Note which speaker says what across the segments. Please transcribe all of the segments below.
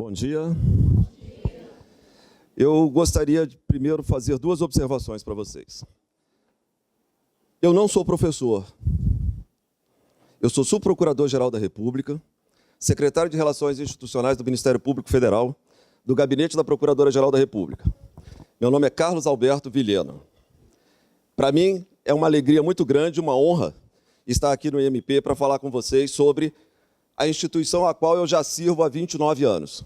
Speaker 1: Bom dia. Eu gostaria de primeiro fazer duas observações para vocês. Eu não sou professor. Eu sou subprocurador-geral da República, secretário de Relações Institucionais do Ministério Público Federal, do Gabinete da Procuradora-Geral da República. Meu nome é Carlos Alberto Vilhena. Para mim, é uma alegria muito grande, uma honra estar aqui no IMP para falar com vocês sobre a instituição a qual eu já sirvo há 29 anos.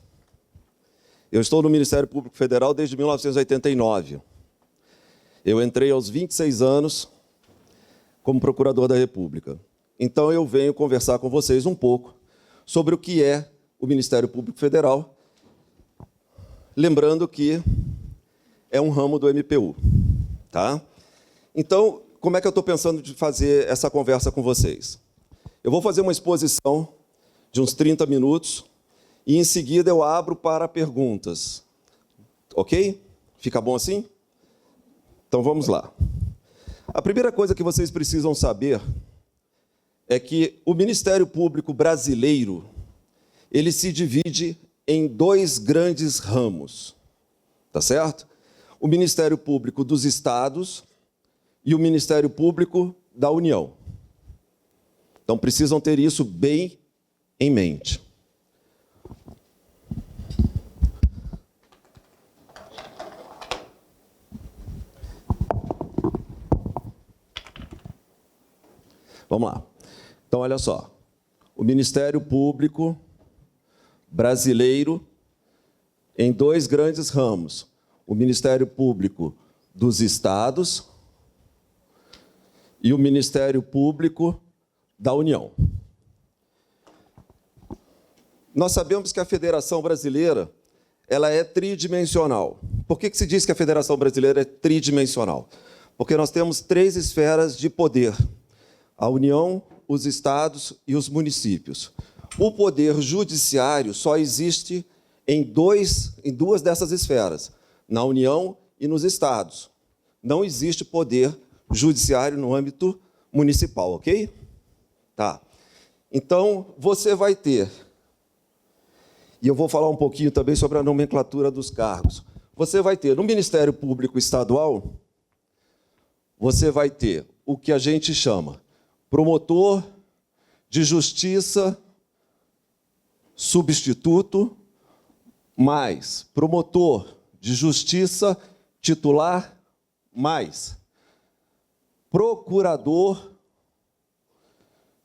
Speaker 1: Eu estou no Ministério Público Federal desde 1989. Eu entrei aos 26 anos como procurador da República. Então, eu venho conversar com vocês um pouco sobre o que é o Ministério Público Federal, lembrando que é um ramo do MPU. Tá? Então, como é que eu estou pensando de fazer essa conversa com vocês? Eu vou fazer uma exposição de uns 30 minutos, e em seguida eu abro para perguntas. Ok? Fica bom assim? Então vamos lá. A primeira coisa que vocês precisam saber é que o Ministério Público brasileiro, ele se divide em dois grandes ramos. Tá certo? O Ministério Público dos Estados e o Ministério Público da União. Então precisam ter isso bem em mente. Vamos lá. Então, olha só. O Ministério Público brasileiro em dois grandes ramos. O Ministério Público dos Estados e o Ministério Público da União. Nós sabemos que a Federação Brasileira ela é tridimensional. Por que se diz que a Federação Brasileira é tridimensional? Porque nós temos três esferas de poder: a União, os Estados e os municípios. O poder judiciário só existe em duas dessas esferas, na União e nos Estados. Não existe poder judiciário no âmbito municipal, ok? Tá. Então, você vai ter... E eu vou falar um pouquinho também sobre a nomenclatura dos cargos. Você vai ter, no Ministério Público Estadual, você vai ter o que a gente chama promotor de justiça substituto, mais promotor de justiça titular, mais procurador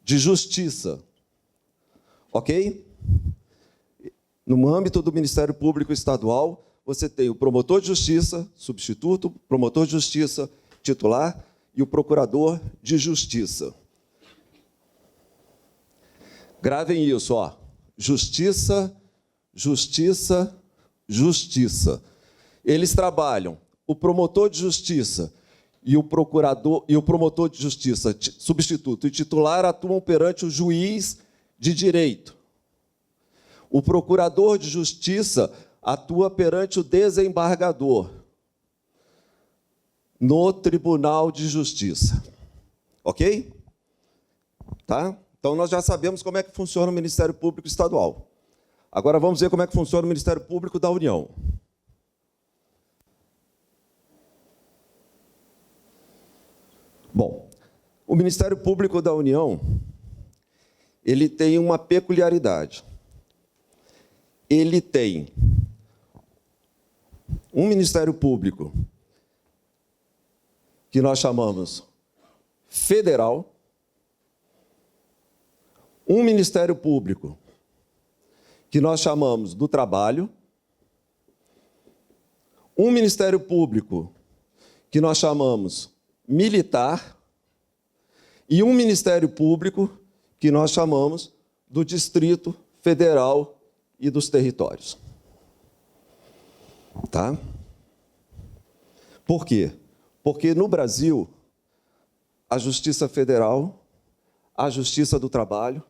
Speaker 1: de justiça. Ok? No âmbito do Ministério Público Estadual, você tem o promotor de justiça, substituto, promotor de justiça, titular e o procurador de justiça. Gravem isso, ó. Justiça, justiça, justiça. Eles trabalham, o promotor de justiça e o procurador e o promotor de justiça, substituto e titular, atuam perante o juiz de direito. O procurador de justiça atua perante o desembargador no Tribunal de Justiça. Ok? Tá? Então, nós já sabemos como é que funciona o Ministério Público Estadual. Agora, vamos ver como é que funciona o Ministério Público da União. Bom, o Ministério Público da União, ele tem uma peculiaridade. Ele tem um Ministério Público que nós chamamos federal, um Ministério Público que nós chamamos do trabalho, um Ministério Público que nós chamamos militar e um Ministério Público que nós chamamos do Distrito Federal e dos territórios. Tá? Por quê? Porque no Brasil, a Justiça Federal, a Justiça do Trabalho,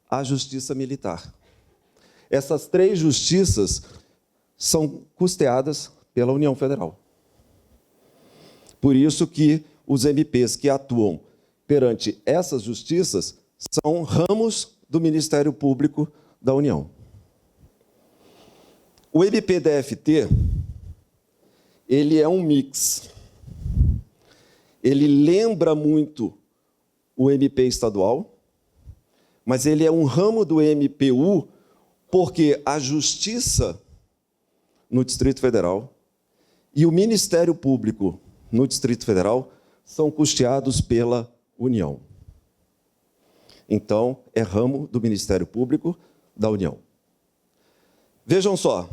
Speaker 1: a Justiça Militar. Essas três justiças são custeadas pela União Federal. Por isso que os MPs que atuam perante essas justiças são ramos do Ministério Público da União. O MPDFT, ele é um mix. Ele lembra muito o MP estadual, mas ele é um ramo do MPU, porque a Justiça no Distrito Federal e o Ministério Público no Distrito Federal são custeados pela União. Então, é ramo do Ministério Público da União. Vejam só.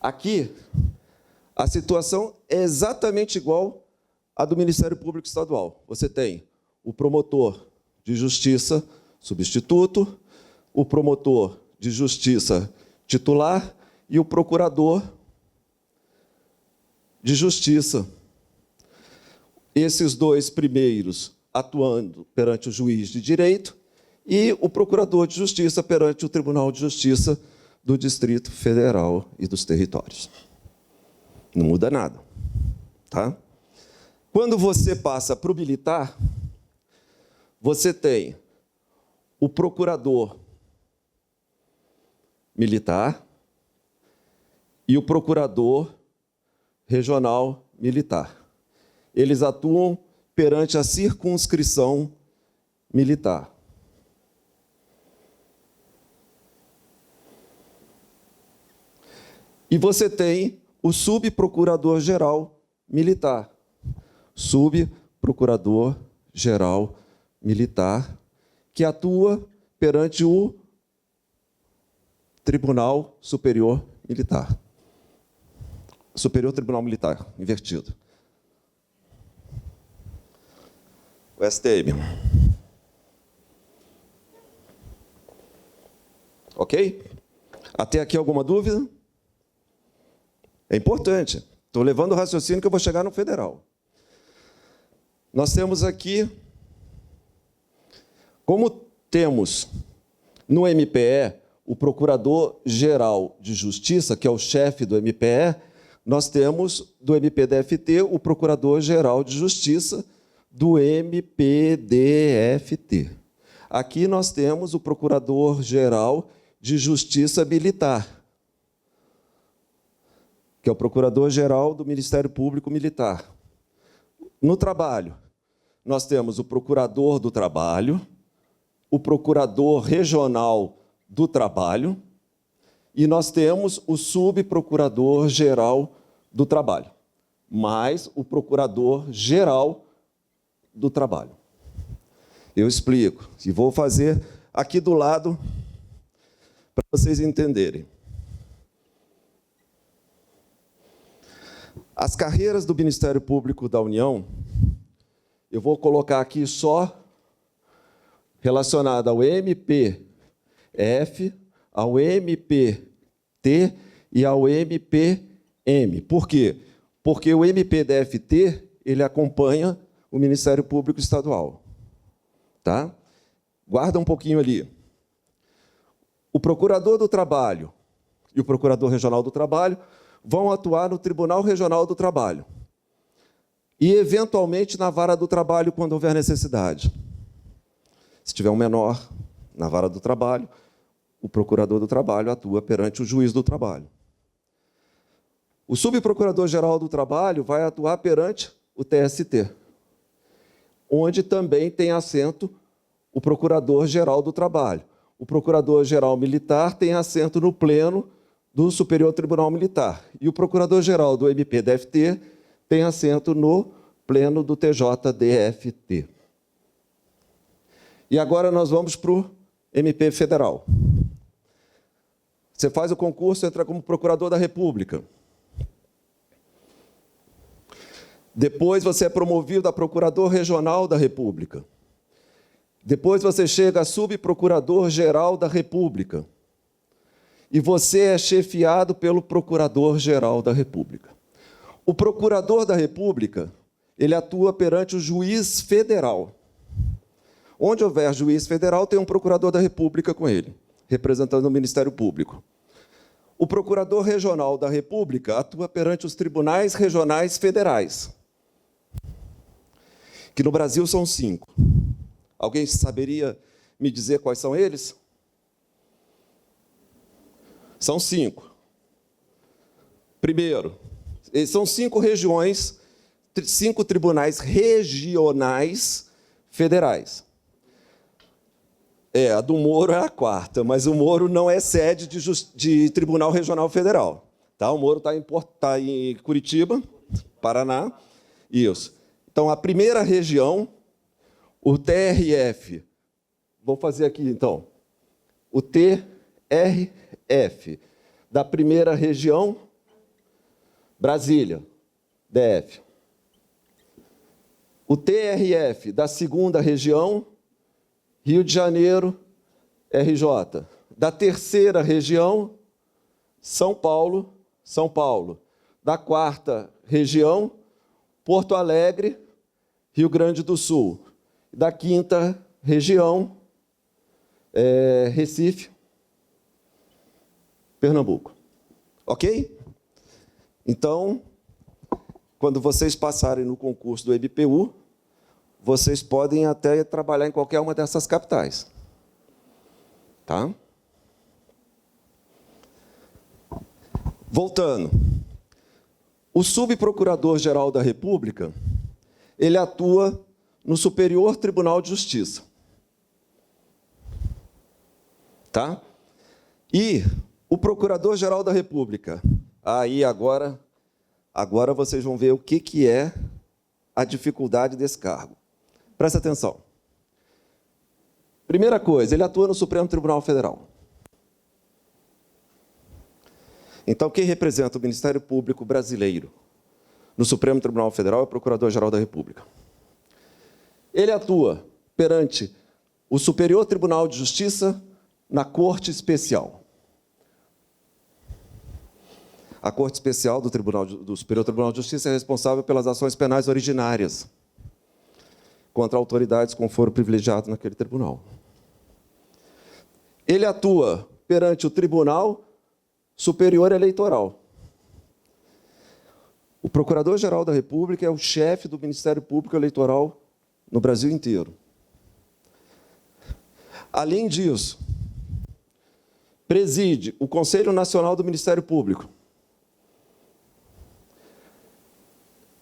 Speaker 1: Aqui, a situação é exatamente igual à do Ministério Público Estadual. Você tem o promotor de justiça substituto, o promotor de justiça titular e o procurador de justiça. Esses dois primeiros atuando perante o juiz de direito e o procurador de justiça perante o Tribunal de Justiça do Distrito Federal e dos territórios. Não muda nada, tá? Quando você passa para o militar, você tem o procurador militar e o procurador regional militar. Eles atuam perante a circunscrição militar. E você tem o subprocurador-geral militar. Subprocurador-geral militar, que atua perante o Tribunal Superior Militar. Superior Tribunal Militar, invertido. O STM. Ok? Até aqui alguma dúvida? É importante. Estou levando o raciocínio que eu vou chegar no federal. Nós temos aqui, como temos no MPE o Procurador-Geral de Justiça, que é o chefe do MPE, nós temos do MPDFT o Procurador-Geral de Justiça do MPDFT. Aqui nós temos o Procurador-Geral de Justiça Militar, que é o Procurador-Geral do Ministério Público Militar. No trabalho, nós temos o Procurador do Trabalho, o Procurador Regional do Trabalho, e nós temos o Subprocurador-Geral do Trabalho, mais o Procurador-Geral do Trabalho. Eu explico, e vou fazer aqui do lado para vocês entenderem. As carreiras do Ministério Público da União, eu vou colocar aqui só relacionada ao MPF, ao MPT e ao MPM. Por quê? Porque o MPDFT, ele acompanha o Ministério Público Estadual. Tá? Guarda um pouquinho ali. O Procurador do Trabalho e o Procurador Regional do Trabalho vão atuar no Tribunal Regional do Trabalho e, eventualmente, na Vara do Trabalho, quando houver necessidade. Se tiver um menor na Vara do Trabalho, o Procurador do Trabalho atua perante o Juiz do Trabalho. O Subprocurador-Geral do Trabalho vai atuar perante o TST, onde também tem assento o Procurador-Geral do Trabalho. O Procurador-Geral Militar tem assento no Pleno do Superior Tribunal Militar. E o Procurador-Geral do MPDFT tem assento no Pleno do TJDFT. E agora nós vamos para o MP Federal. Você faz o concurso, entra como Procurador da República. Depois você é promovido a Procurador Regional da República. Depois você chega a Subprocurador-Geral da República. E você é chefiado pelo Procurador-Geral da República. O Procurador da República, ele atua perante o juiz federal. Onde houver juiz federal, tem um Procurador da República com ele, representando o Ministério Público. O Procurador Regional da República atua perante os tribunais regionais federais, que no Brasil são 5. Alguém saberia me dizer quais são eles? São 5. Primeiro, são 5 regiões, 5 tribunais regionais federais. A do Moro é a 4ª, mas o Moro não é sede de Tribunal Regional Federal. Tá? O Moro está em Curitiba, Paraná. Isso. Então, a primeira região, o TRF. Vou fazer aqui, então. O TRF da primeira região, Brasília, DF. O TRF da segunda região, Rio de Janeiro, RJ. Da terceira região, São Paulo, São Paulo. Da 4ª região, Porto Alegre, Rio Grande do Sul. Da 5ª região, Recife, Pernambuco. Ok? Então, quando vocês passarem no concurso do MPU, vocês podem até trabalhar em qualquer uma dessas capitais. Tá? Voltando. O subprocurador-geral da República, ele atua no Superior Tribunal de Justiça. Tá? E o Procurador-Geral da República, aí agora vocês vão ver o que é a dificuldade desse cargo. Presta atenção. Primeira coisa, ele atua no Supremo Tribunal Federal. Então, quem representa o Ministério Público brasileiro no Supremo Tribunal Federal é o Procurador-Geral da República. Ele atua perante o Superior Tribunal de Justiça na Corte Especial. A Corte Especial do Superior Tribunal de Justiça é responsável pelas ações penais originárias contra autoridades com foro privilegiado naquele tribunal. Ele atua perante o Tribunal Superior Eleitoral. O Procurador-Geral da República é o chefe do Ministério Público Eleitoral no Brasil inteiro. Além disso, preside o Conselho Nacional do Ministério Público.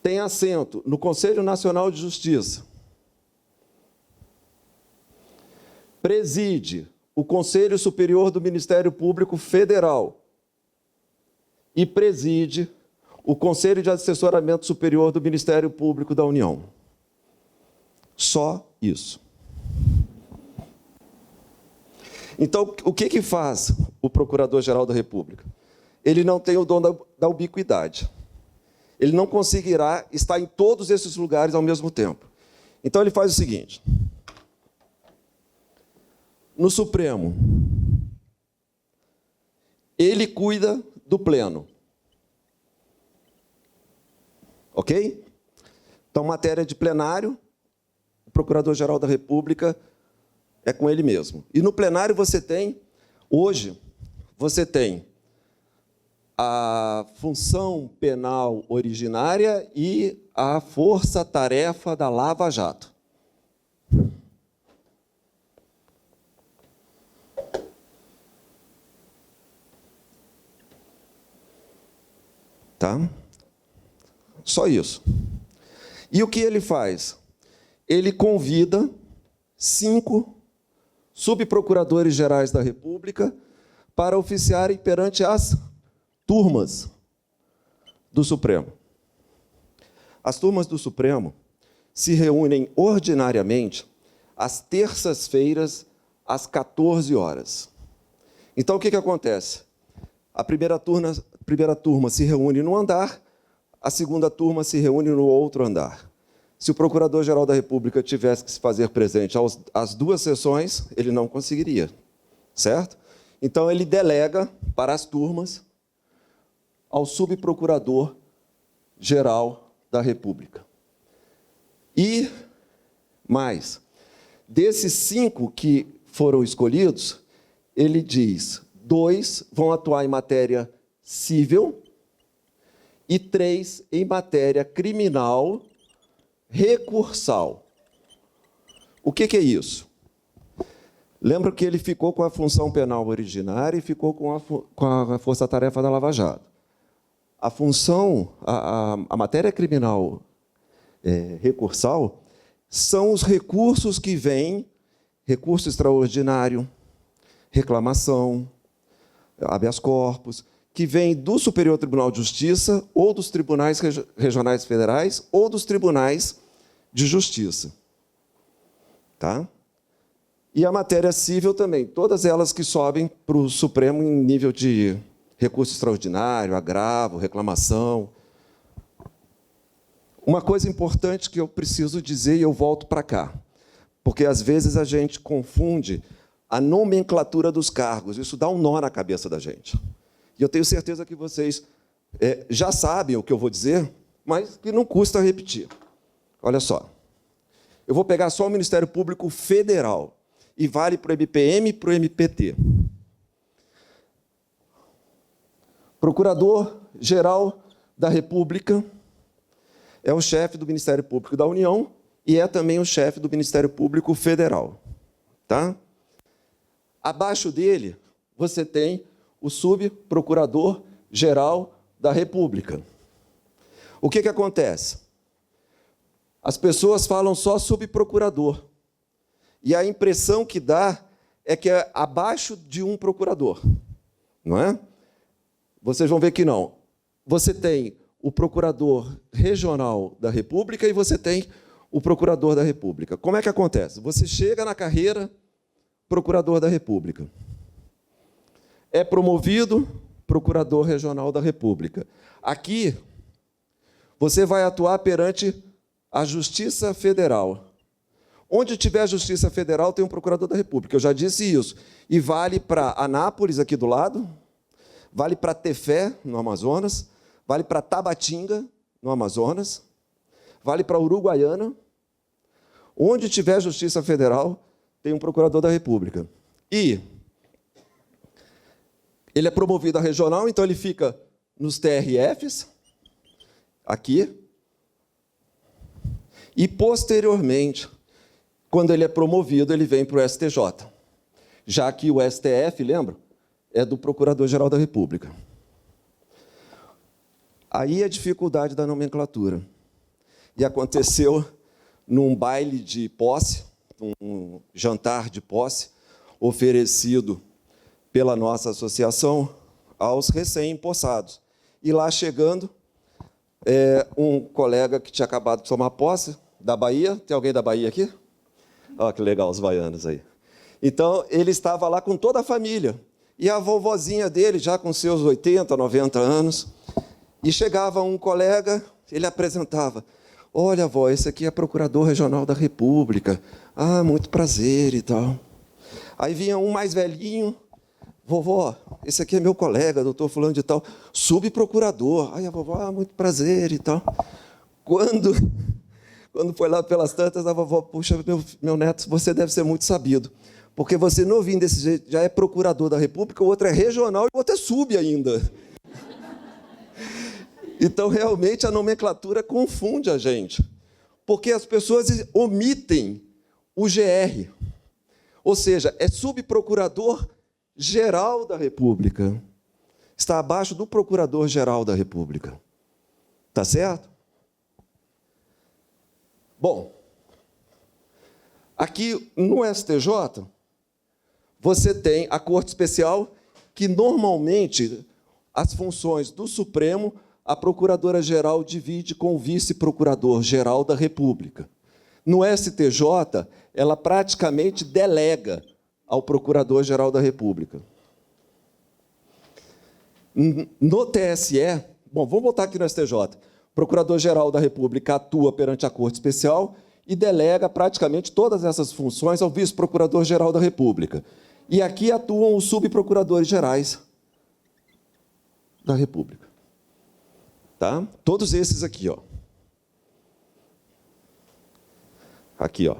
Speaker 1: Tem assento no Conselho Nacional de Justiça. Preside o Conselho Superior do Ministério Público Federal e preside o Conselho de Assessoramento Superior do Ministério Público da União. Só isso. Então, o que faz o Procurador-Geral da República? Ele não tem o dom da ubiquidade. Ele não conseguirá estar em todos esses lugares ao mesmo tempo. Então, ele faz o seguinte. No Supremo, ele cuida do pleno. Ok? Então, matéria de plenário, o Procurador-Geral da República é com ele mesmo. E no plenário hoje, você tem a função penal originária e a força-tarefa da Lava Jato. Tá? Só isso. E o que ele faz? Ele convida 5 subprocuradores gerais da República para oficiarem perante as turmas do Supremo. As turmas do Supremo se reúnem ordinariamente às terças-feiras, às 14 horas. Então, o que acontece? A primeira turma se reúne num andar, a segunda turma se reúne no outro andar. Se o Procurador-Geral da República tivesse que se fazer presente às 2 sessões, ele não conseguiria, certo? Então, ele delega para as turmas ao Subprocurador-Geral da República. E mais, desses 5 que foram escolhidos, ele diz, 2 vão atuar em matéria civil e 3 em matéria criminal recursal. O que é isso? Lembra que ele ficou com a função penal originária e ficou com a força-tarefa da Lava Jato. A função, a matéria criminal recursal, são os recursos que vêm, recurso extraordinário, reclamação, habeas corpus, que vêm do Superior Tribunal de Justiça, ou dos tribunais regionais federais, ou dos tribunais de justiça. Tá? E a matéria civil também, todas elas que sobem para o Supremo em nível de recurso extraordinário, agravo, reclamação. Uma coisa importante que eu preciso dizer, e eu volto para cá, porque às vezes a gente confunde a nomenclatura dos cargos, isso dá um nó na cabeça da gente. E eu tenho certeza que vocês já sabem o que eu vou dizer, mas que não custa repetir. Olha só, eu vou pegar só o Ministério Público Federal, e vale para o MPM e para o MPT. Procurador-Geral da República é o chefe do Ministério Público da União e é também o chefe do Ministério Público Federal. Tá? Abaixo dele, você tem o Subprocurador-Geral da República. O que acontece? As pessoas falam só subprocurador. E a impressão que dá é que é abaixo de um procurador. Não é? Vocês vão ver que não. Você tem o Procurador Regional da República e você tem o Procurador da República. Como é que acontece? Você chega na carreira Procurador da República. É promovido Procurador Regional da República. Aqui, você vai atuar perante a Justiça Federal. Onde tiver a Justiça Federal, tem um Procurador da República. Eu já disse isso. E vale para Anápolis, aqui do lado, vale para Tefé, no Amazonas, vale para Tabatinga, no Amazonas, vale para Uruguaiana. Onde tiver Justiça Federal, tem um Procurador da República. E ele é promovido a regional, então ele fica nos TRFs, aqui, e, posteriormente, quando ele é promovido, ele vem para o STJ, já que o STF, lembra, é do Procurador-Geral da República. Aí a dificuldade da nomenclatura. E aconteceu num baile de posse, um jantar de posse, oferecido pela nossa associação aos recém-empossados. E lá chegando, um colega que tinha acabado de tomar posse, da Bahia, tem alguém da Bahia aqui? Olha que legal, os baianos aí. Então, ele estava lá com toda a família. E a vovozinha dele, já com seus 80, 90 anos, e chegava um colega, ele apresentava, olha, avó, esse aqui é Procurador Regional da República. Ah, muito prazer e tal. Aí vinha um mais velhinho, vovó, esse aqui é meu colega, doutor fulano de tal, subprocurador. Aí a vovó, ah, muito prazer e tal. Quando foi lá pelas tantas, a vovó, puxa, meu neto, você deve ser muito sabido, porque você novinho desse jeito, já é procurador da República, o outro é regional e o outro é sub ainda. Então, realmente, a nomenclatura confunde a gente, porque as pessoas omitem o GR, ou seja, é subprocurador-geral da República. Está abaixo do Procurador-Geral da República. Tá certo? Bom, aqui no STJ, você tem a Corte Especial, que normalmente as funções do Supremo, a Procuradora-Geral divide com o Vice-Procurador-Geral da República. No STJ, ela praticamente delega ao Procurador-Geral da República. No TSE, bom, vamos voltar aqui no STJ. O Procurador-Geral da República atua perante a Corte Especial e delega praticamente todas essas funções ao Vice-Procurador-Geral da República. E aqui atuam os subprocuradores gerais da República. Tá? Todos esses aqui, ó. Aqui, ó.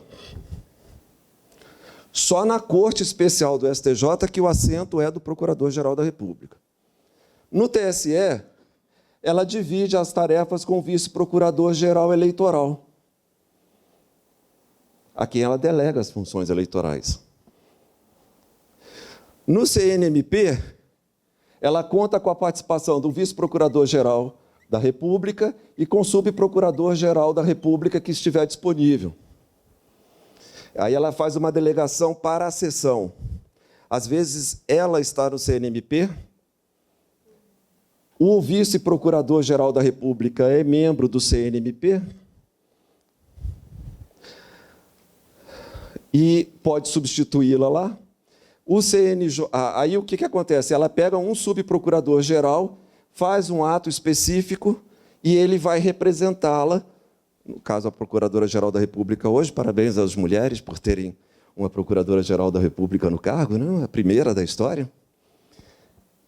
Speaker 1: Só na Corte Especial do STJ que o assento é do Procurador-Geral da República. No TSE, ela divide as tarefas com o Vice-Procurador-Geral Eleitoral, a quem ela delega as funções eleitorais. No CNMP, ela conta com a participação do vice-procurador-geral da República e com o subprocurador-geral da República que estiver disponível. Aí ela faz uma delegação para a sessão. Às vezes, ela está no CNMP, o vice-procurador-geral da República é membro do CNMP e pode substituí-la lá. O CNJ, aí o que acontece? Ela pega um subprocurador-geral, faz um ato específico e ele vai representá-la. No caso, a Procuradora-Geral da República hoje, parabéns às mulheres por terem uma Procuradora-Geral da República no cargo, né? A primeira da história.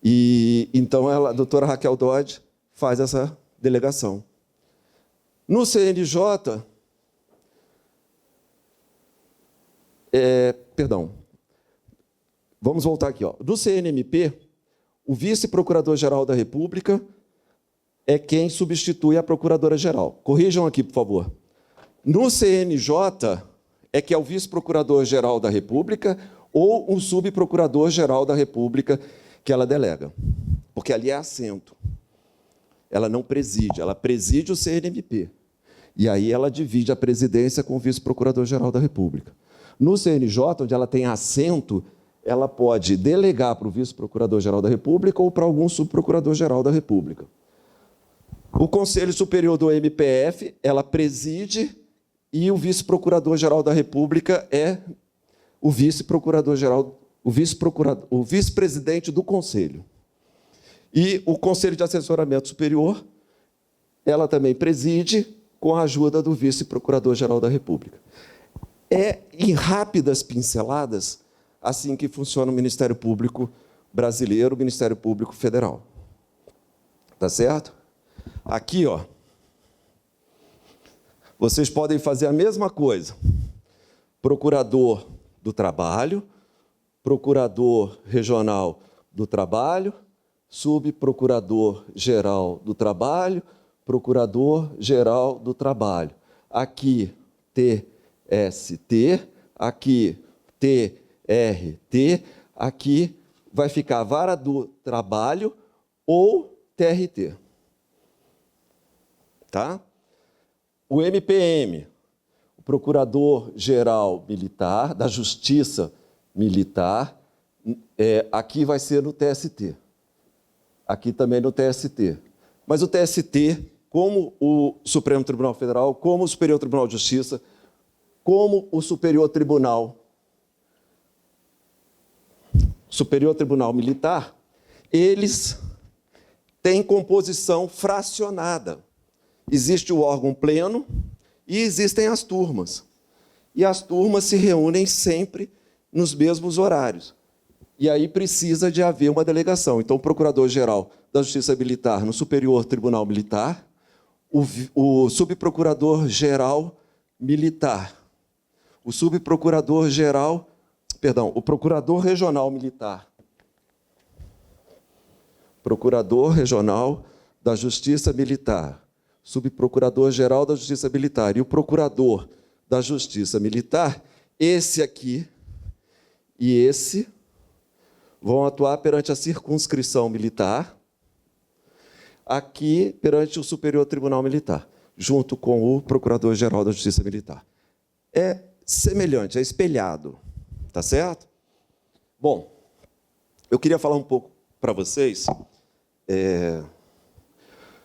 Speaker 1: E então a doutora Raquel Dodge faz essa delegação. No CNJ, vamos voltar aqui. No CNMP, o vice-procurador-geral da República é quem substitui a procuradora-geral. Corrijam aqui, por favor. No CNJ, é que é o vice-procurador-geral da República ou um subprocurador-geral da República que ela delega. Porque ali é assento. Ela não preside, ela preside o CNMP. E aí ela divide a presidência com o vice-procurador-geral da República. No CNJ, onde ela tem assento, ela pode delegar para o vice-procurador-geral da República ou para algum subprocurador-geral da República. O Conselho Superior do MPF, ela preside e o vice-procurador-geral da República é o vice-procurador-geral, o vice-presidente do Conselho. E o Conselho de Assessoramento Superior, ela também preside com a ajuda do vice-procurador-geral da República. É, em rápidas pinceladas, assim que funciona o Ministério Público brasileiro, o Ministério Público Federal. Tá certo? Aqui, vocês podem fazer a mesma coisa. Procurador do Trabalho, Procurador Regional do Trabalho, Subprocurador-Geral do Trabalho, Procurador-Geral do Trabalho. Aqui, TST, aqui, TRT, aqui vai ficar Vara do Trabalho ou TRT. Tá? O MPM, o Procurador-Geral Militar, da Justiça Militar, aqui vai ser no TST. Aqui também no TST. Mas o TST, como o Supremo Tribunal Federal, como o Superior Tribunal de Justiça, como o Superior Tribunal Militar, eles têm composição fracionada. Existe o órgão pleno e existem as turmas. E as turmas se reúnem sempre nos mesmos horários. E aí precisa de haver uma delegação. Então, o Procurador-Geral da Justiça Militar no Superior Tribunal Militar, o Subprocurador-Geral Militar, o Subprocurador-Geral, o Procurador Regional Militar, Procurador Regional da Justiça Militar, Subprocurador-Geral da Justiça Militar e o Procurador da Justiça Militar, esse aqui e esse vão atuar perante a circunscrição militar, aqui perante o Superior Tribunal Militar, junto com o Procurador-Geral da Justiça Militar. É semelhante, é espelhado, tá certo? Bom, eu queria falar um pouco para vocês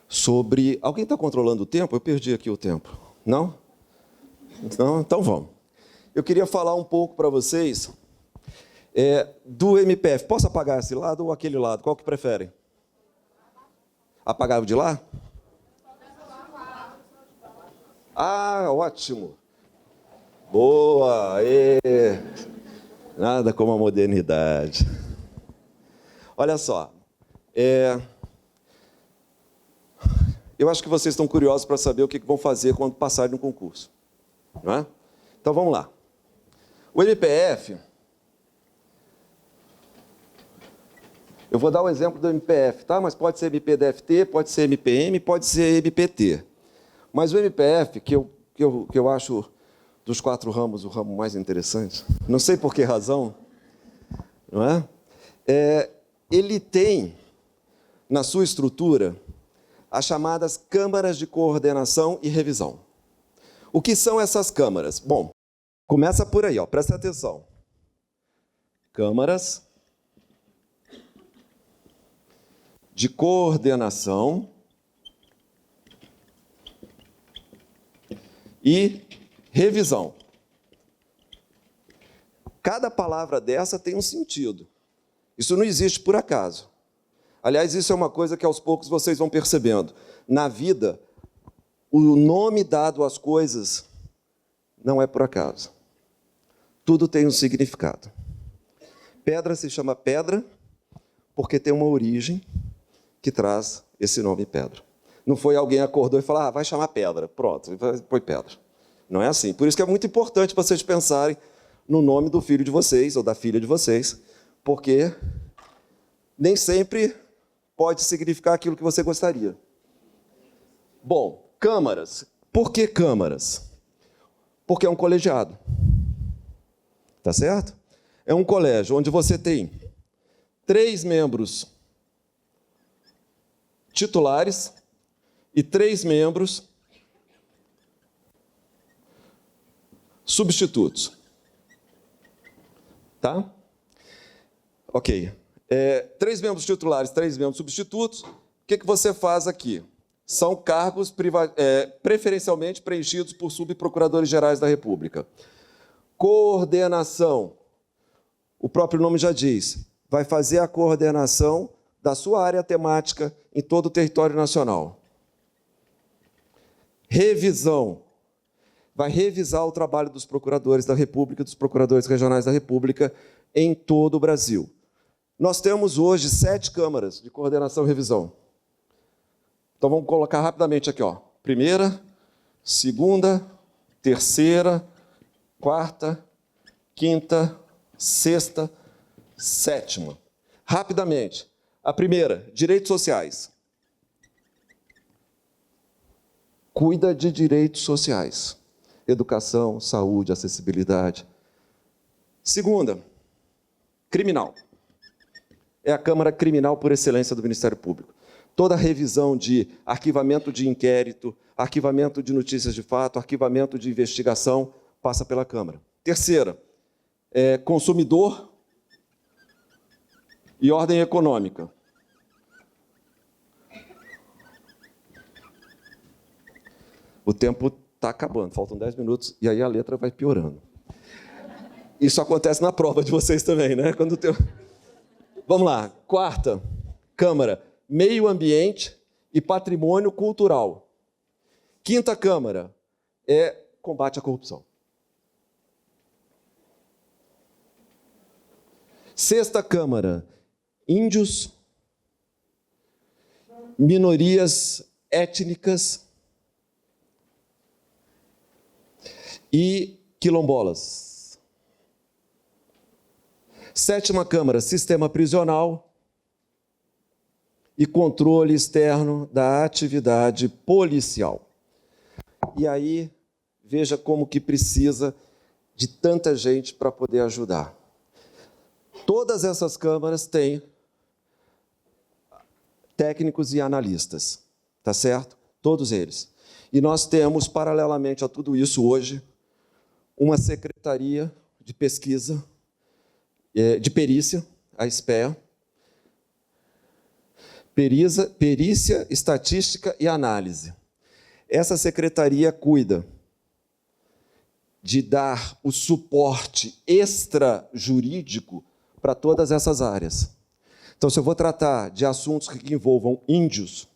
Speaker 1: sobre... Alguém está controlando o tempo? Eu perdi aqui o tempo. Não? Não? Então vamos. Eu queria falar um pouco para vocês do MPF. Posso apagar esse lado ou aquele lado? Qual que preferem? Apagar o de lá? Ah, ótimo. Boa. Nada como a modernidade. Olha só. Eu acho que vocês estão curiosos para saber o que vão fazer quando passarem no concurso. Não é? Então, vamos lá. O MPF... Eu vou dar o exemplo do MPF, tá? Mas pode ser MPDFT, pode ser MPM, pode ser MPT. Mas o MPF, que eu acho dos 4 ramos o ramo mais interessante, não sei por que razão, não é? Ele tem, na sua estrutura, as chamadas câmaras de coordenação e revisão. O que são essas câmaras? Bom, começa por aí, presta atenção. Câmaras de coordenação e revisão. Cada palavra dessa tem um sentido. Isso não existe por acaso. Aliás, isso é uma coisa que aos poucos vocês vão percebendo. Na vida, o nome dado às coisas não é por acaso. Tudo tem um significado. Pedra se chama pedra porque tem uma origem que traz esse nome pedra. Não foi alguém acordou e falou, vai chamar pedra. Pronto, põe pedra. Não é assim. Por isso que é muito importante vocês pensarem no nome do filho de vocês ou da filha de vocês, porque nem sempre pode significar aquilo que você gostaria. Bom, câmaras. Por que câmaras? Porque é um colegiado. Tá certo? É um colégio onde você tem 3 membros titulares e 3 membros substitutos. Tá? Ok. 3 membros titulares, 3 membros substitutos. O que você faz aqui? São cargos preferencialmente preenchidos por subprocuradores gerais da República. Coordenação. O próprio nome já diz. Vai fazer a coordenação da sua área temática em todo o território nacional. Revisão. Vai revisar o trabalho dos procuradores da República, dos procuradores regionais da República em todo o Brasil. Nós temos hoje 7 câmaras de coordenação e revisão. Então, vamos colocar rapidamente aqui. Primeira, segunda, terceira, quarta, quinta, sexta, sétima. Rapidamente. A primeira, direitos sociais. Cuida de direitos sociais. Educação, saúde, acessibilidade. Segunda, criminal. É a Câmara Criminal por excelência do Ministério Público. Toda a revisão de arquivamento de inquérito, arquivamento de notícias de fato, arquivamento de investigação, passa pela Câmara. Terceira, consumidor e ordem econômica. O tempo está acabando, faltam 10 minutos, e aí a letra vai piorando. Isso acontece na prova de vocês também, né? Vamos lá. Quarta, Câmara, Meio Ambiente e Patrimônio Cultural. Quinta Câmara é combate à corrupção. Sexta Câmara, índios, minorias étnicas e quilombolas. Sétima Câmara, sistema prisional e controle externo da atividade policial. E aí, veja como que precisa de tanta gente para poder ajudar. Todas essas câmaras têm técnicos e analistas, tá certo? Todos eles. E nós temos, paralelamente a tudo isso hoje, uma secretaria de pesquisa, de perícia, a SPEA, perícia, estatística e análise. Essa secretaria cuida de dar o suporte extrajurídico para todas essas áreas. Então, se eu vou tratar de assuntos que envolvam índios,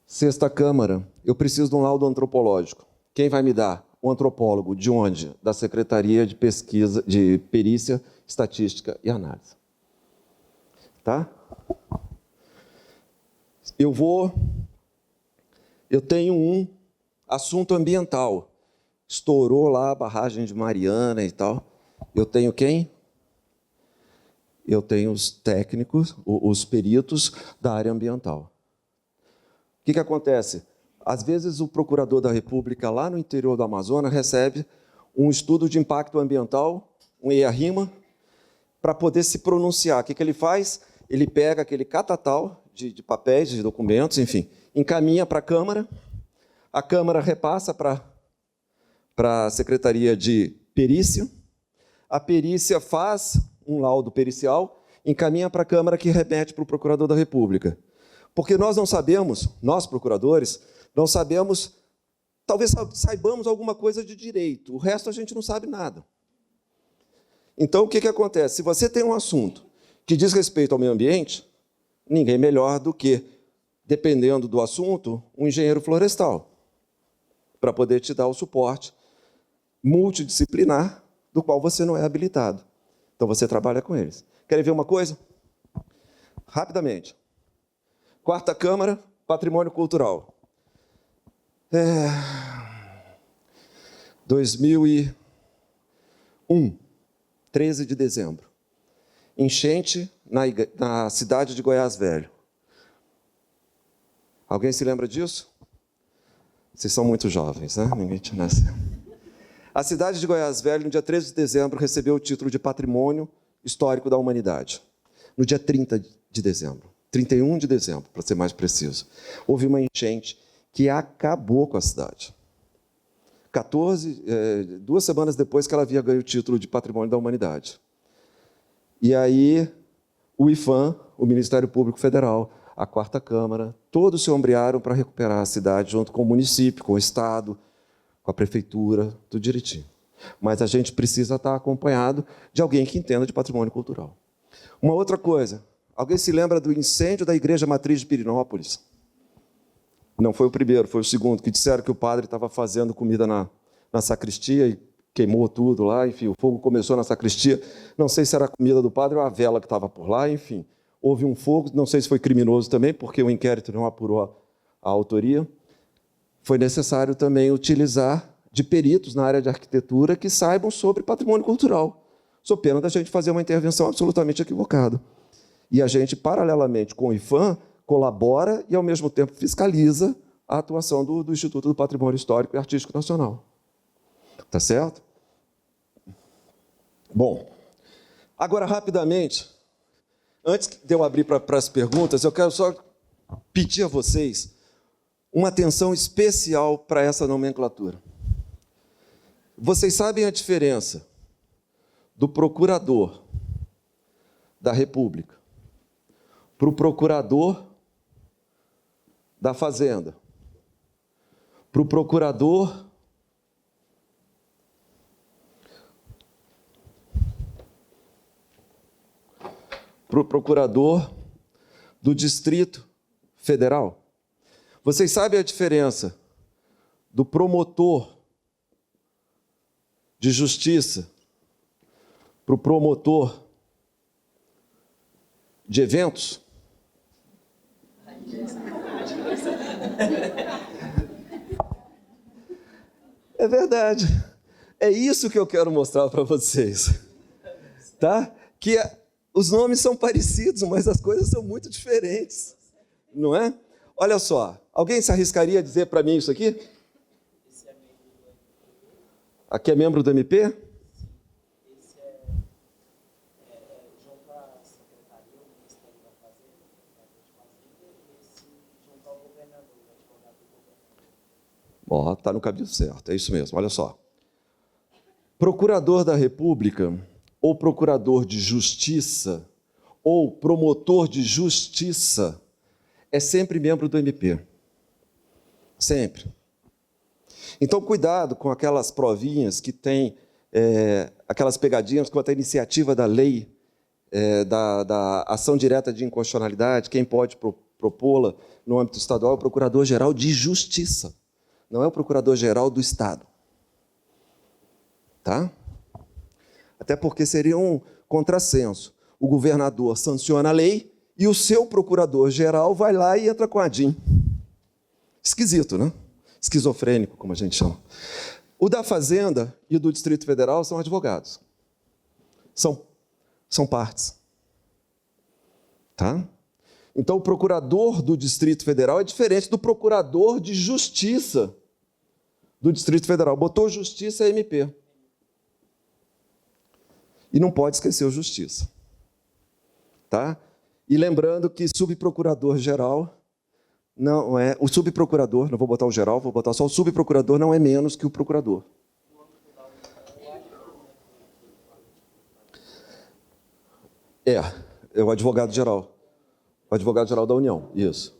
Speaker 1: sexta Câmara, eu preciso de um laudo antropológico. Quem vai me dar? O antropólogo. De onde? Da Secretaria de Pesquisa, de Perícia, Estatística e Análise. Tá? Eu tenho um assunto ambiental. Estourou lá a barragem de Mariana e tal. Eu tenho quem? Eu tenho os técnicos, os peritos da área ambiental. O que acontece? Às vezes o procurador da República, lá no interior do Amazonas, recebe um estudo de impacto ambiental, um EIA-RIMA, para poder se pronunciar. O que ele faz? Ele pega aquele catatal de papéis, de documentos, enfim, encaminha para a Câmara repassa para a Secretaria de Perícia, a perícia faz um laudo pericial, encaminha para a Câmara, que remete para o Procurador da República. Porque nós não sabemos, nós procuradores, não sabemos, talvez saibamos alguma coisa de direito, o resto a gente não sabe nada. Então, o que acontece? Se você tem um assunto que diz respeito ao meio ambiente, ninguém melhor do que, dependendo do assunto, um engenheiro florestal, para poder te dar o suporte multidisciplinar do qual você não é habilitado. Então, você trabalha com eles. Querem ver uma coisa? Rapidamente. 4ª Câmara, Patrimônio Cultural. 2001, 13 de dezembro. Enchente na cidade de Goiás Velho. Alguém se lembra disso? Vocês são muito jovens, né? Ninguém te nasceu. A cidade de Goiás Velho, no dia 13 de dezembro, recebeu o título de Patrimônio Histórico da Humanidade. No dia 30 de dezembro. 31 de dezembro, para ser mais preciso. Houve uma enchente que acabou com a cidade. 2 semanas depois que ela havia ganho o título de Patrimônio da Humanidade. E aí, o IPHAN, o Ministério Público Federal, a 4ª Câmara, todos se ombrearam para recuperar a cidade, junto com o município, com o Estado, com a Prefeitura, tudo direitinho. Mas a gente precisa estar acompanhado de alguém que entenda de patrimônio cultural. Uma outra coisa, alguém se lembra do incêndio da Igreja Matriz de Pirinópolis? Não foi o primeiro, foi o segundo, que disseram que o padre estava fazendo comida na sacristia e queimou tudo lá, enfim, o fogo começou na sacristia, não sei se era a comida do padre ou a vela que estava por lá, enfim. Houve um fogo, não sei se foi criminoso também, porque o inquérito não apurou a autoria. Foi necessário também utilizar de peritos na área de arquitetura que saibam sobre patrimônio cultural. Sou pena da gente fazer uma intervenção absolutamente equivocada. E a gente, paralelamente com o IPHAN, colabora e, ao mesmo tempo, fiscaliza a atuação do Instituto do Patrimônio Histórico e Artístico Nacional. Tá certo? Bom, agora, rapidamente, antes de eu abrir para as perguntas, eu quero só pedir a vocês uma atenção especial para essa nomenclatura. Vocês sabem a diferença do procurador da República para o procurador da Fazenda, para o procurador do Distrito Federal? Vocês sabem a diferença do promotor de justiça para o promotor de eventos? É verdade. É isso que eu quero mostrar para vocês. Tá? Que os nomes são parecidos, mas as coisas são muito diferentes. Não é? Olha só, alguém se arriscaria a dizer para mim isso aqui? Aqui é membro do MP?
Speaker 2: Esse junto à Secretaria, o Ministério da Fazenda, e esse junto ao governador, o advogado do governo.
Speaker 1: Está no caminho certo, é isso mesmo, olha só. Procurador da República, ou procurador de justiça, ou promotor de justiça, é sempre membro do MP. Sempre. Então, cuidado com aquelas provinhas que têm aquelas pegadinhas quanto à iniciativa da lei, da ação direta de inconstitucionalidade, quem pode propô-la no âmbito estadual é o Procurador-Geral de Justiça, não é o Procurador-Geral do Estado. Tá? Até porque seria um contrassenso. O governador sanciona a lei e o seu procurador-geral vai lá e entra com a DIN. Esquisito, né? Esquizofrênico, como a gente chama. O da Fazenda e o do Distrito Federal são advogados. São partes. Tá? Então, o procurador do Distrito Federal é diferente do procurador de justiça do Distrito Federal. Botou justiça é MP. E não pode esquecer o Justiça. Tá? E lembrando que subprocurador-geral não é... O subprocurador, não vou botar o geral, vou botar só o subprocurador, não é menos que o procurador. É o advogado-geral. O advogado-geral da União, isso.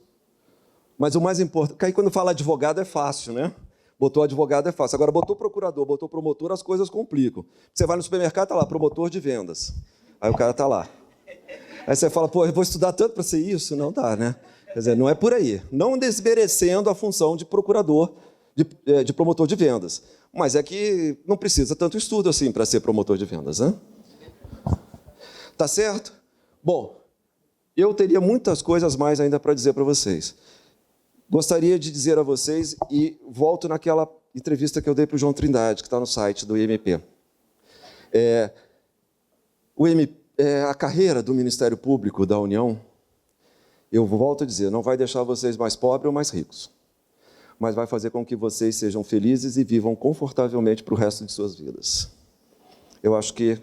Speaker 1: Mas o mais importante... Porque aí quando fala advogado é fácil, né? Botou advogado é fácil. Agora, botou procurador, botou promotor, as coisas complicam. Você vai no supermercado, está lá, promotor de vendas. Aí o cara está lá. Aí você fala, pô, eu vou estudar tanto para ser isso? Não dá, né? Quer dizer, não é por aí. Não desmerecendo a função de procurador, de promotor de vendas. Mas é que não precisa tanto estudo assim para ser promotor de vendas, né? Tá certo? Bom, eu teria muitas coisas mais ainda para dizer para vocês. Gostaria de dizer a vocês, e volto naquela entrevista que eu dei para o João Trindade, que está no site do IMP. A carreira do Ministério Público da União, eu volto a dizer, não vai deixar vocês mais pobres ou mais ricos, mas vai fazer com que vocês sejam felizes e vivam confortavelmente para o resto de suas vidas. Eu acho que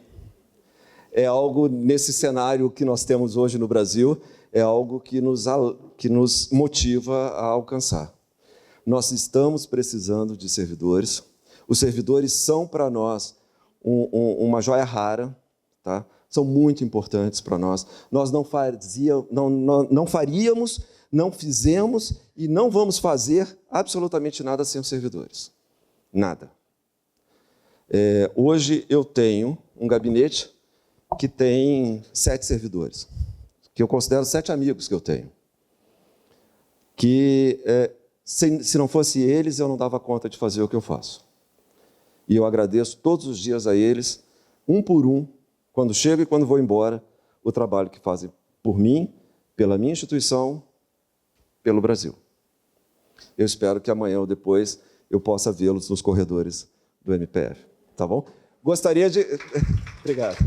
Speaker 1: é algo, nesse cenário que nós temos hoje no Brasil, é algo que nos motiva a alcançar. Nós estamos precisando de servidores. Os servidores são, para nós, uma joia rara, tá? São muito importantes para nós. Nós não faríamos, não fizemos e não vamos fazer absolutamente nada sem os servidores. Nada. Hoje eu tenho um gabinete que tem 7 servidores, que eu considero 7 amigos que eu tenho, que se não fosse eles, eu não dava conta de fazer o que eu faço. E eu agradeço todos os dias a eles, um por um, quando chego e quando vou embora, o trabalho que fazem por mim, pela minha instituição, pelo Brasil. Eu espero que amanhã ou depois eu possa vê-los nos corredores do MPF. Tá bom? Gostaria de... Obrigado.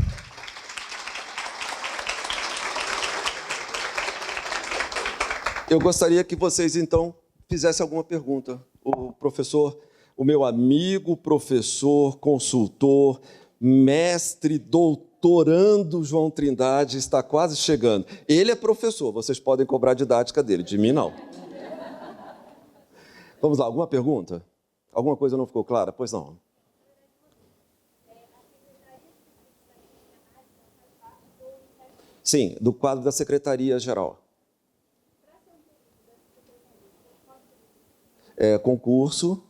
Speaker 1: Eu gostaria que vocês, então, fizessem alguma pergunta. O professor, o meu amigo, professor, consultor, mestre, doutorando João Trindade está quase chegando. Ele é professor, vocês podem cobrar a didática dele, de mim não. Vamos lá, alguma pergunta? Alguma coisa não ficou clara? Pois não. Sim, do quadro da Secretaria-Geral. Concurso.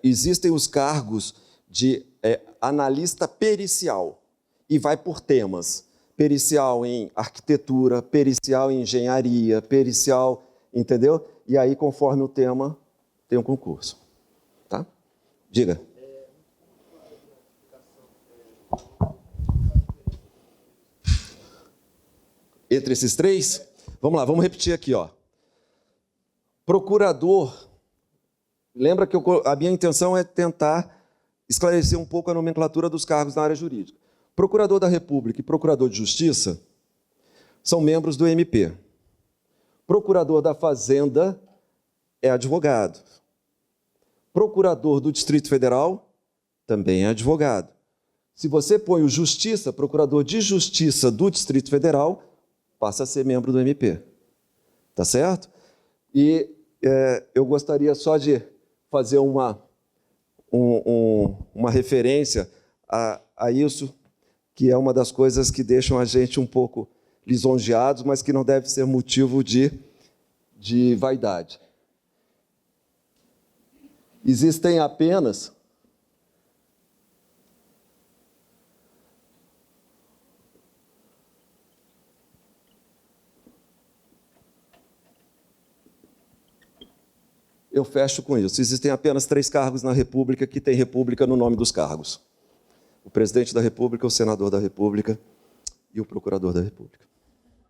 Speaker 1: Existem os cargos de analista pericial, e vai por temas. Pericial em arquitetura, pericial em engenharia, pericial, entendeu? E aí, conforme o tema, tem um concurso. Tá? Diga. Entre esses 3, vamos lá, vamos repetir aqui, ó. Procurador, lembra que a minha intenção é tentar esclarecer um pouco a nomenclatura dos cargos na área jurídica. Procurador da República e Procurador de Justiça são membros do MP. Procurador da Fazenda é advogado. Procurador do Distrito Federal também é advogado. Se você põe o Justiça, Procurador de Justiça do Distrito Federal, passa a ser membro do MP. Tá certo? E eu gostaria só de fazer uma referência a isso, que é uma das coisas que deixam a gente um pouco lisonjeados, mas que não deve ser motivo de vaidade. Existem apenas... Eu fecho com isso. Existem apenas 3 cargos na República que têm República no nome dos cargos. O presidente da República, o senador da República e o procurador da República.